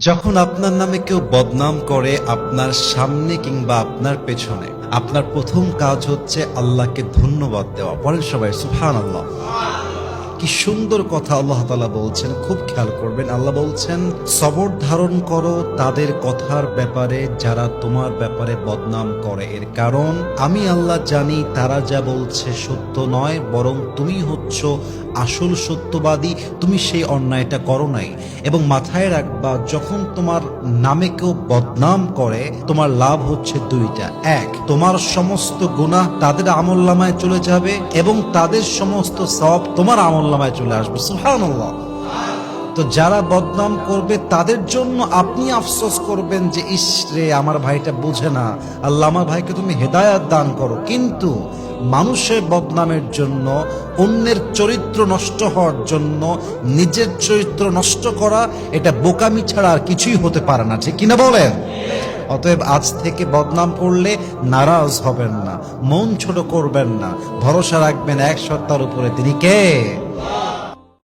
যখন আপনার নামে কেউ বদনাম করে আপনার সামনে কিংবা আপনার পেছনে, আপনার প্রথম কাজ হচ্ছে আল্লাহকে ধন্যবাদ দেওয়া। বলেন সবাই সুবহানাল্লাহ। কি সুন্দর কথা আল্লাহ তাআলা বলছেন, খুব খেয়াল করবেন। আল্লাহ বলছেন, সবর ধারণ করো তাদের কথার ব্যাপারে যারা তোমার ব্যাপারে বদনাম করে। এর কারণ আমি আল্লাহ জানি তারা যা বলছে সত্য নয়, বরং তুমি হচ্ছ আসল সত্যবাদী। তুমি সেই অন্যায়টা করো নাই। এবং মাথায় রাখবা, যখন তোমার নামে কেউ বদনাম করে তোমার লাভ হচ্ছে দুইটা। এক, তোমার সমস্ত গুনাহ তাদের আমলনামায় চলে যাবে এবং তাদের সমস্ত সওয়াব তোমার আমলনামায় চলে আসবে। সুবহানাল্লাহ। তো যারা বদনাম করবে তাদের জন্য আপনি আফসোস করবেন যে ইস রে, আমার ভাইটা বুঝে না, আল্লাহ আমার ভাইকে তুমি হেদায়াত দান করো। কিন্তু মানুষের বদনামের জন্য, অন্যের চরিত্র নষ্ট হওয়ার জন্য নিজের চরিত্র নষ্ট করা, এটা বোকামি ছাড়া আর কিছুই হতে পারে না। ঠিক কিনা বলেন? অতএব আজ থেকে বদনাম করলে নারাজ হবেন না, মন ছোট করবেন না, ভরসা রাখবেন এক সত্তার উপরে। তিনি কে?